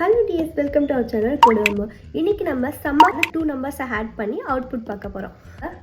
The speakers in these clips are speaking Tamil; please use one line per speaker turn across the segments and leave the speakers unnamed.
Hello DS, welcome to our channel Kodumbo. இன்னைக்கு நம்ம sum of the two numbers add பண்ணி output பார்க்க போறோம்.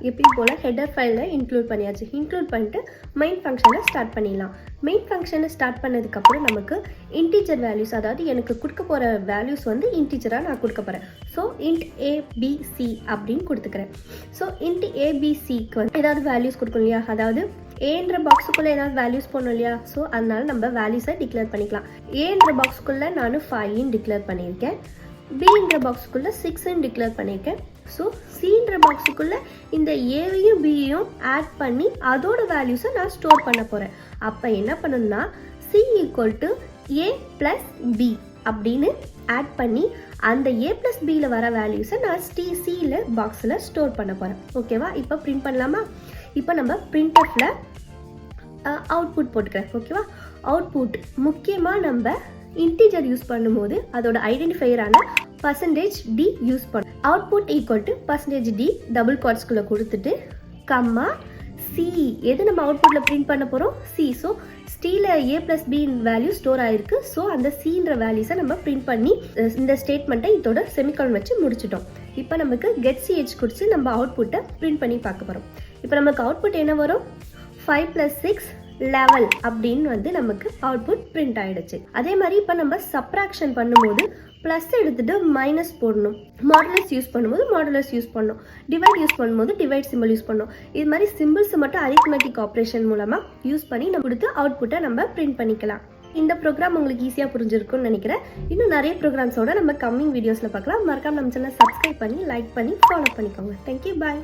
எப்பவும் போல header file include பண்ணியாச்சு. include பண்ணிட்டு main function ஸ்டார்ட் பண்ணிடலாம். main function ஸ்டார்ட் பண்ணதுக்கு அப்புறம் நமக்கு integer values, அதாவது எனக்கு கொடுக்க போற values வந்து integer நான் கொடுக்க போறேன். So int a b c அப்படினு கொடுத்துக்கறேன். So int a b c க்கு ஏதாவது values கொடுக்கணும் இல்லையா? அதாவது a என்ற பாக்ஸ்க்குள்ள ஏதாவது values போடணும் இல்லையா? ஸோ அதனால நம்ம வேல்யூஸை டிக்ளேர் பண்ணிக்கலாம். a என்ற பாக்ஸ்க்குள்ள நான் 5 டிக்ளேர் பண்ணியிருக்கேன். b என்ற பாக்ஸ்க்குள்ள 6 டிக்ளேர் பண்ணியிருக்கேன். ஸோ c என்ற பாக்ஸ்க்குள்ள இந்த ஏவையும் பியையும் ஆட் பண்ணி அதோட வேல்யூஸை நான் ஸ்டோர் பண்ண போகிறேன். அப்போ என்ன பண்ணணும்னா c equal to a plus b அப்படின்னு ஆட் பண்ணி அந்த a ப்ளஸ் பியில் வர வேல்யூஸை நான் சியில் பாக்ஸில் ஸ்டோர் பண்ண போகிறேன். ஓகேவா? இப்போ பிரிண்ட் பண்ணலாமா? இப்போ நம்ம பிரிண்டஃப்ல அவுட்புட் போட்டுக்கிறேன். ஓகேவா? அவுட்புட் முக்கியமாக நம்ம இன்டிஜர் யூஸ் பண்ணும்போது அதோட ஐடென்டிஃபையரான %d யூஸ் பண்ணும். Output equal to %d double குவாட்ஸ்குள்ளே கொடுத்துட்டு கம்மா சி, எது நம்ம அவுட்புட்டில் பிரிண்ட் பண்ண போகிறோம்? சி. ஸோ ஸ்டீல a plus b value store ஆயிருக்கு. ஸோ அந்த சின்ற வேல்யூஸை நம்ம பிரிண்ட் பண்ணி இந்த ஸ்டேட்மெண்ட்டை இதோட செமிகாலன் வச்சு முடிச்சிட்டோம். இப்போ நமக்கு கெட் ch குறித்து நம்ம அவுட்புட்டை பிரிண்ட் பண்ணி பார்க்க போகிறோம். இப்போ நமக்கு அவுட்புட் என்ன வரும்? 5 + 6 11 அப்படின்னு வந்து நமக்கு அவுட்புட் பிரிண்ட் ஆயிடுச்சு. அதே மாதிரி இப்போ நம்ம சப்ராக்ஷன் பண்ணும்போது ப்ளஸ் எடுத்துட்டு மைனஸ் போடணும். மாடுலஸ் யூஸ் பண்ணும்போது மாடுலஸ் யூஸ் பண்ணணும். டிவைட் யூஸ் பண்ணும்போது டிவைட் சிம்பிள் யூஸ் பண்ணணும். இது மாதிரி சிம்பிள்ஸ் மட்டும் அரித்மெட்டிக் ஆப்ரேஷன் மூலமாக யூஸ் பண்ணி நம்ம கொடுத்து அவுட்புட்டை நம்ம பிரிண்ட் பண்ணிக்கலாம். இந்த ப்ரோக்ராம் உங்களுக்கு ஈஸியாக புரிஞ்சிருக்கும்னு நினைக்கிறேன். இன்னும் நிறைய ப்ரோக்ராம்ஸோட நம்ம கம்மிங் வீடியோஸில் பார்க்கலாம். மறக்காம நம்ம சேனல் சப்ஸ்கிரைப் பண்ணி லைக் பண்ணி ஃபாலோ பண்ணிக்கோங்க. தேங்க்யூ, பாய்.